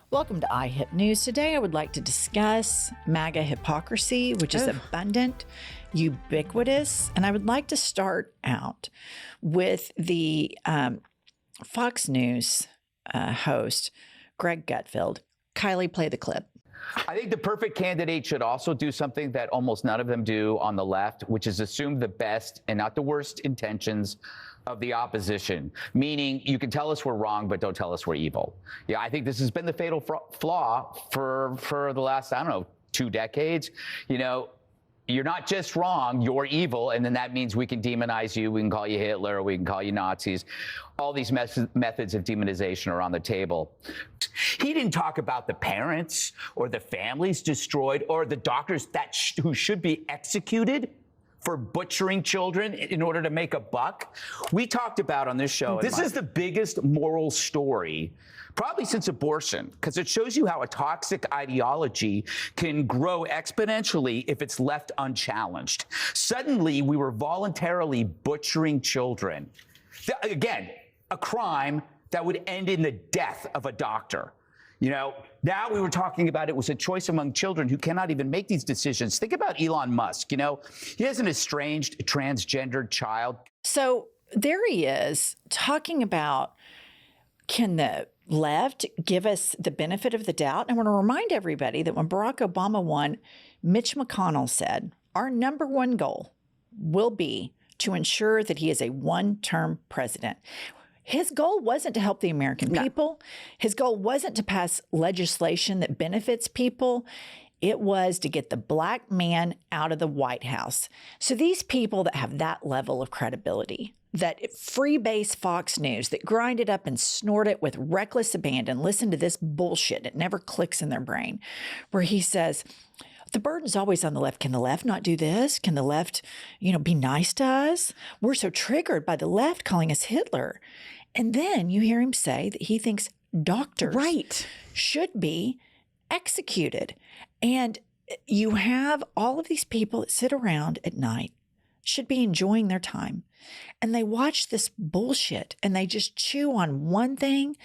Welcome to IHIP News. Today I would like to discuss MAGA hypocrisy, which is abundant, ubiquitous, and I would like to start out with the Fox News host, Greg Gutfeld. Kylie, play the clip. I think the perfect candidate should also do something that almost none of them do on the left, which is assume the best and not the worst intentions of the opposition, meaning you can tell us we're wrong, but don't tell us we're evil. Yeah, I think this has been the fatal flaw for the last, 2 decades. You know, you're not just wrong, you're evil, and then that means we can demonize you, we can call you Hitler, we can call you Nazis. All these methods of demonization are on the table. He didn't talk about the parents or the families destroyed or the doctors who should be executed for butchering children in order to make a buck. We talked about on this show. This is the biggest moral story, probably since abortion, because it shows you how a toxic ideology can grow exponentially if it's left unchallenged. Suddenly, we were voluntarily butchering children. Again, a crime that would end in the death of a doctor. You know, now we were talking about it was a choice among children who cannot even make these decisions. Think about Elon Musk. You know, he has an estranged transgendered child. So there he is talking about, can the left give us the benefit of the doubt? And I want to remind everybody that when Barack Obama won, Mitch McConnell said, our number one goal will be to ensure that he is a one-term president. His goal wasn't to help the American people. His goal wasn't to pass legislation that benefits people. It was to get the black man out of the White House. So these people that have that level of credibility, that freebase Fox News, that grind it up and snort it with reckless abandon, listen to this bullshit. It never clicks in their brain, where he says, the burden's always on the left. Can the left not do this? Can the left, be nice to us? We're so triggered by the left calling us Hitler. And then you hear him say that he thinks doctors should be executed. And you have all of these people that sit around at night, should be enjoying their time. And they watch this bullshit and they just chew on one thing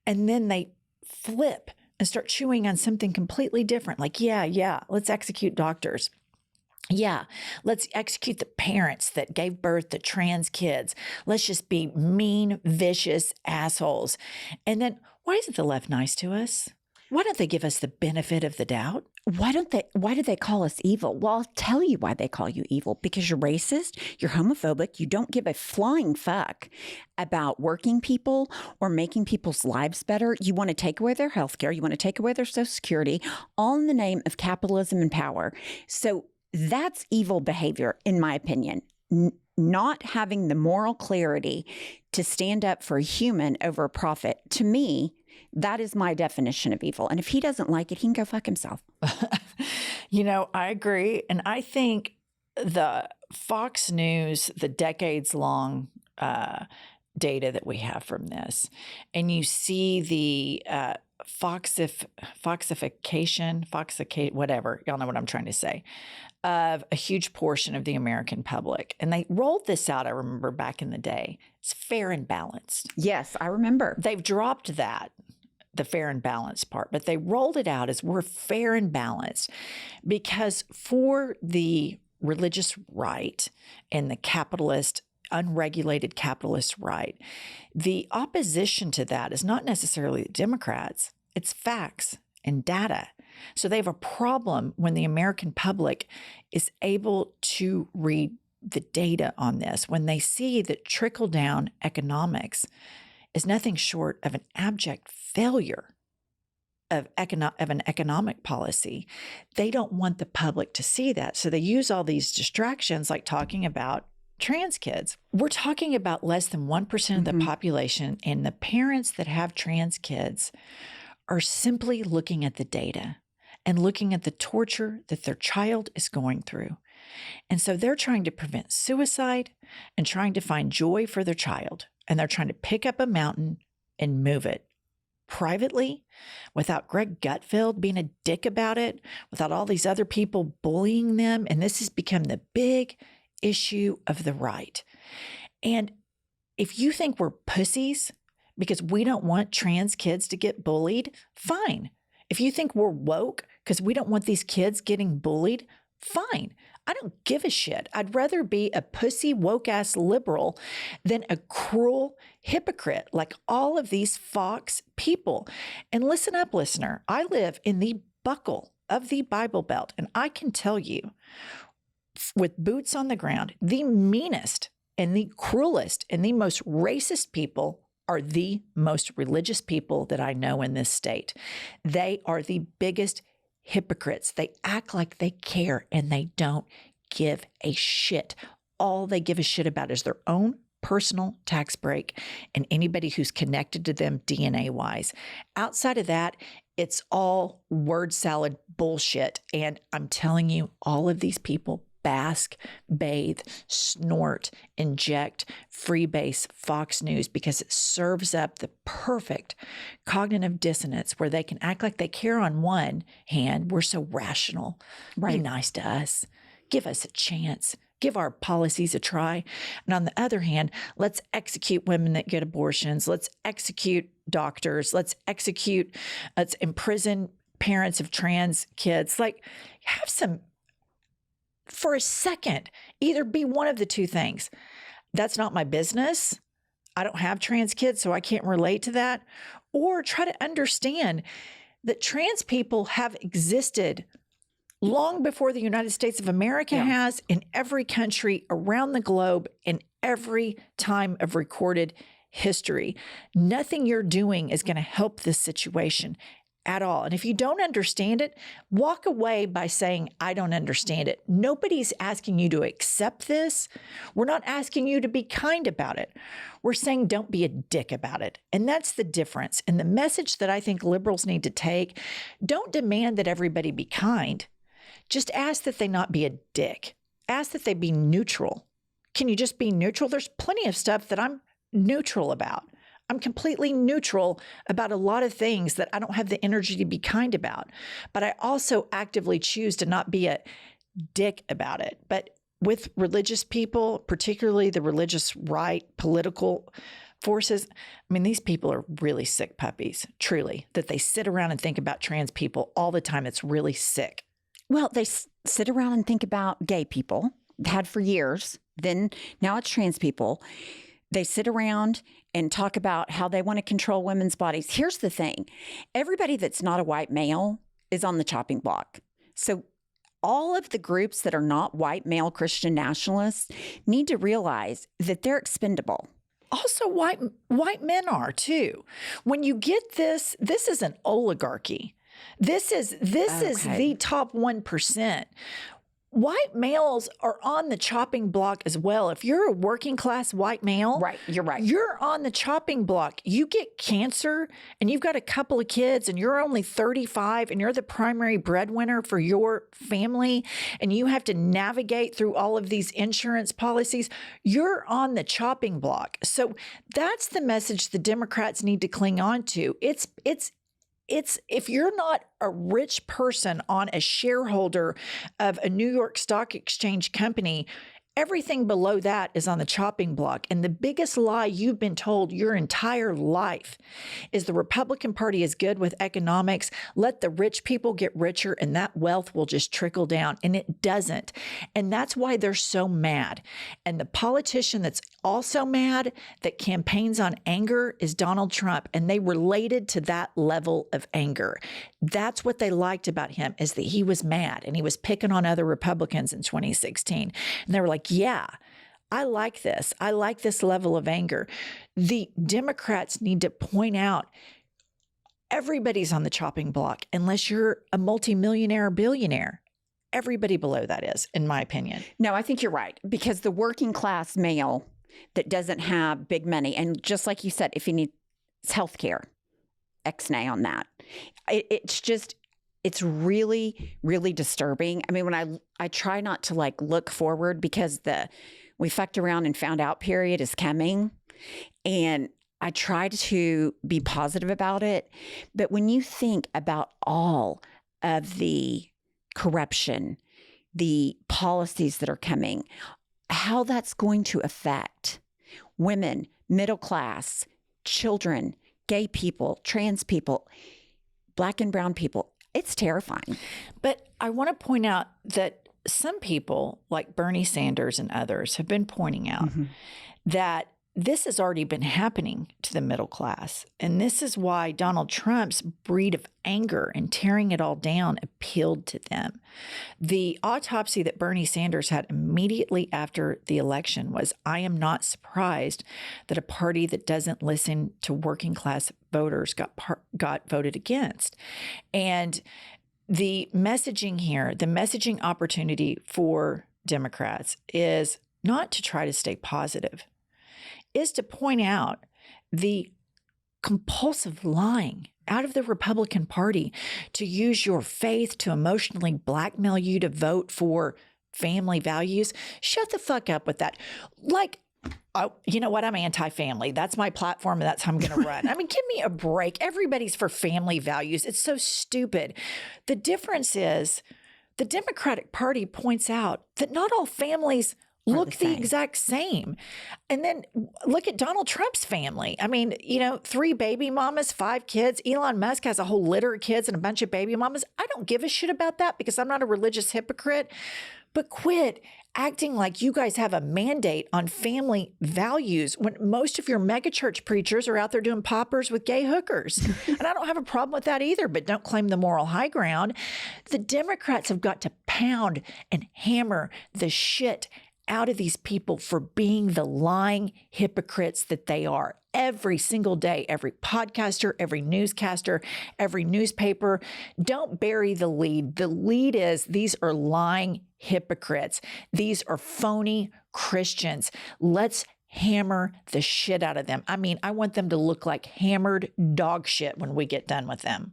and then they flip and start chewing on something completely different. Like, let's execute doctors. Yeah, let's execute the parents that gave birth to trans kids. Let's just be mean, vicious assholes. And then why isn't the left nice to us? Why don't they give us the benefit of the doubt? Why do they call us evil? Well, I'll tell you why they call you evil. Because you're racist, you're homophobic, you don't give a flying fuck about working people or making people's lives better. You want to take away their health care, you want to take away their Social Security, all in the name of capitalism and power. So that's evil behavior, in my opinion. Not having the moral clarity to stand up for a human over a profit. To me, that is my definition of evil. And if he doesn't like it, he can go fuck himself. I agree. And I think the Fox News, the decades-long data that we have from this, and you see the foxification, whatever, y'all know what I'm trying to say, of a huge portion of the American public. And they rolled this out, I remember, back in the day. It's fair and balanced. Yes, I remember. They've dropped that, the fair and balanced part, but they rolled it out as we're fair and balanced because for the religious right and the capitalist, unregulated capitalist right, the opposition to that is not necessarily the Democrats, it's facts and data. So they have a problem when the American public is able to read the data on this, when they see that trickle-down economics is nothing short of an abject failure of an economic policy. They don't want the public to see that. So they use all these distractions like talking about trans kids. We're talking about less than 1% of the population, and the parents that have trans kids are simply looking at the data and looking at the torture that their child is going through. And so they're trying to prevent suicide and trying to find joy for their child. And they're trying to pick up a mountain and move it privately without Greg Gutfeld being a dick about it, without all these other people bullying them. And this has become the big issue of the right. And if you think we're pussies because we don't want trans kids to get bullied, fine. If you think we're woke because we don't want these kids getting bullied, fine. I don't give a shit. I'd rather be a pussy woke ass liberal than a cruel hypocrite like all of these Fox people. And listen up, listener. I live in the buckle of the Bible Belt, and I can tell you, with boots on the ground, the meanest and the cruelest and the most racist people are the most religious people that I know in this state. They are the biggest hypocrites. They act like they care and they don't give a shit. All they give a shit about is their own personal tax break and anybody who's connected to them DNA wise. Outside of that, it's all word salad bullshit. And I'm telling you, all of these people bask, bathe, snort, inject, freebase Fox News because it serves up the perfect cognitive dissonance where they can act like they care on one hand. We're so rational. Right. Be nice to us. Give us a chance. Give our policies a try. And on the other hand, let's execute women that get abortions. Let's execute doctors. Let's imprison parents of trans kids. Like, have some, for a second, either be one of the two things. That's not my business. I don't have trans kids, so I can't relate to that. Or try to understand that trans people have existed long before the United States of America has, in every country around the globe, in every time of recorded history. Nothing you're doing is going to help this situation at all. And if you don't understand it, walk away by saying, I don't understand it. Nobody's asking you to accept this. We're not asking you to be kind about it. We're saying don't be a dick about it. And that's the difference. And the message that I think liberals need to take, don't demand that everybody be kind. Just ask that they not be a dick. Ask that they be neutral. Can you just be neutral? There's plenty of stuff that I'm neutral about. I'm completely neutral about a lot of things that I don't have the energy to be kind about. But I also actively choose to not be a dick about it. But with religious people, particularly the religious right, political forces, I mean, these people are really sick puppies, truly, that they sit around and think about trans people all the time. It's really sick. Well, they sit around and think about gay people, had for years. Then now it's trans people. They sit around and talk about how they want to control women's bodies. Here's the thing. Everybody that's not a white male is on the chopping block. So all of the groups that are not white male Christian nationalists need to realize that they're expendable. Also, white men are too. When you get this is an oligarchy. This is the top 1%. White males are on the chopping block as well. If you're a working class white male, right, you're right. You're on the chopping block. You get cancer and you've got a couple of kids and you're only 35 and you're the primary breadwinner for your family and you have to navigate through all of these insurance policies. You're on the chopping block. So that's the message the Democrats need to cling on to. It's if you're not a rich person on a shareholder of a New York Stock Exchange company, everything below that is on the chopping block. And the biggest lie you've been told your entire life is the Republican Party is good with economics. Let the rich people get richer and that wealth will just trickle down. And it doesn't. And that's why they're so mad. And the politician that's also mad that campaigns on anger is Donald Trump. And they related to that level of anger. That's what they liked about him, is that he was mad and he was picking on other Republicans in 2016. And they were like, yeah, I like this. I like this level of anger. The Democrats need to point out everybody's on the chopping block unless you're a multimillionaire or billionaire. Everybody below that is, in my opinion. No, I think you're right, because the working class male that doesn't have big money, and just like you said, if he needs health care, X-nay on that. It's really, really disturbing. I mean, when I try not to look forward because we fucked around and found out period is coming. And I try to be positive about it. But when you think about all of the corruption, the policies that are coming, how that's going to affect women, middle class, children, gay people, trans people, Black and brown people. It's terrifying. But I want to point out that some people, like Bernie Sanders and others, have been pointing out that this has already been happening to the middle class. And this is why Donald Trump's breed of anger and tearing it all down appealed to them. The autopsy that Bernie Sanders had immediately after the election was, I am not surprised that a party that doesn't listen to working class voters got voted against. And the messaging here, the messaging opportunity for Democrats is not to try to stay positive, is to point out the compulsive lying out of the Republican Party to use your faith to emotionally blackmail you to vote for family values. Shut the fuck up with that. Like, oh, you know what? I'm anti-family. That's my platform and that's how I'm going to run. I mean, give me a break. Everybody's for family values. It's so stupid. The difference is the Democratic Party points out that not all families look the exact same. And then look at Donald Trump's family. I mean, 3 baby mamas, 5 kids. Elon Musk has a whole litter of kids and a bunch of baby mamas. I don't give a shit about that because I'm not a religious hypocrite. But quit acting like you guys have a mandate on family values when most of your megachurch preachers are out there doing poppers with gay hookers. And I don't have a problem with that either, but don't claim the moral high ground. The Democrats have got to pound and hammer the shit out of these people for being the lying hypocrites that they are. Every single day, every podcaster, every newscaster, every newspaper. Don't bury the lead. The lead is these are lying hypocrites. These are phony Christians. Let's hammer the shit out of them. I mean, I want them to look like hammered dog shit when we get done with them.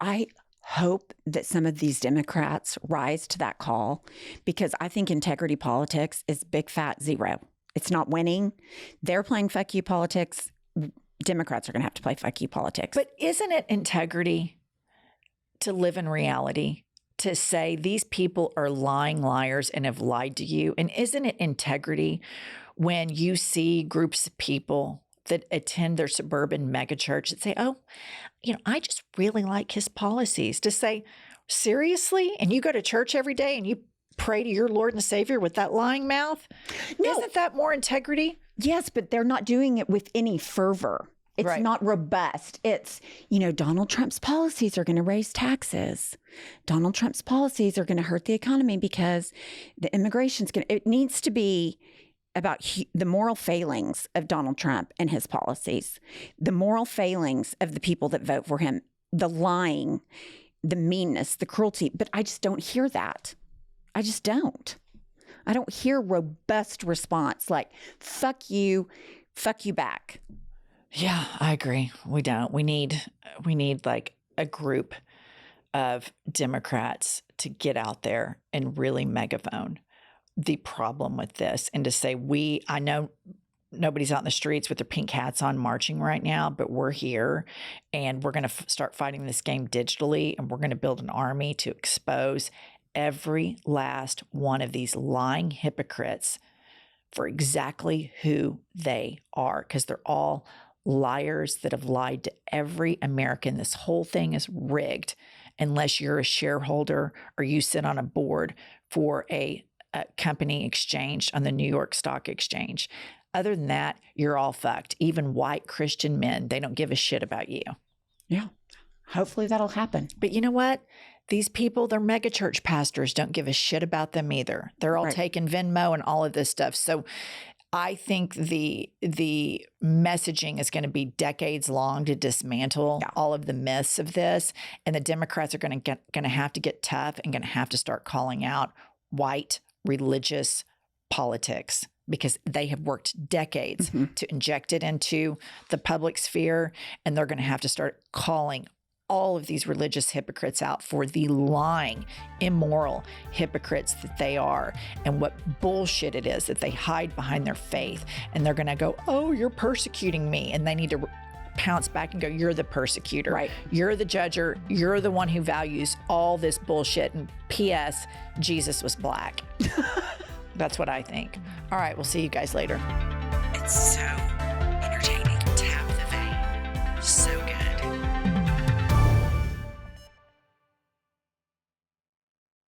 I hope that some of these Democrats rise to that call because I think integrity politics is big fat zero. It's not winning. They're playing fuck you politics. Democrats are going to have to play fuck you politics. But isn't it integrity to live in reality, to say these people are lying liars and have lied to you? And isn't it integrity when you see groups of people that attend their suburban megachurch that say, oh, I just really like his policies, to say, seriously? And you go to church every day and you pray to your Lord and Savior with that lying mouth? No. Isn't that more integrity? Yes, but they're not doing it with any fervor. It's not robust. It's, Donald Trump's policies are going to raise taxes. Donald Trump's policies are going to hurt the economy because the immigration's going to, it needs to be about the moral failings of Donald Trump and his policies, the moral failings of the people that vote for him, the lying, the meanness, the cruelty. But I just don't hear that. I just don't. I don't hear robust response like, fuck you back. Yeah, I agree. We don't. We need like a group of Democrats to get out there and really megaphone the problem with this and to say, I know nobody's out in the streets with their pink hats on marching right now, but we're here and we're going to start fighting this game digitally, and we're going to build an army to expose every last one of these lying hypocrites for exactly who they are, because they're all liars that have lied to every American. This whole thing is rigged unless you're a shareholder or you sit on a board for a company exchanged on the New York Stock Exchange. Other than that, you're all fucked. Even white Christian men, they don't give a shit about you. Yeah. Hopefully that'll happen. But you know what? These people, they're megachurch pastors, don't give a shit about them either. They're all taking Venmo and all of this stuff. So I think the messaging is going to be decades long to dismantle all of the myths of this. And the Democrats are going to have to get tough and going to have to start calling out white religious politics, because they have worked decades to inject it into the public sphere. And they're going to have to start calling all of these religious hypocrites out for the lying, immoral hypocrites that they are, and what bullshit it is that they hide behind their faith. And they're going to go, oh, you're persecuting me. And they need to pounce back and go, you're the persecutor. Right. You're the judger. You're the one who values all this bullshit. And P.S., Jesus was black. That's what I think. All right, we'll see you guys later. It's so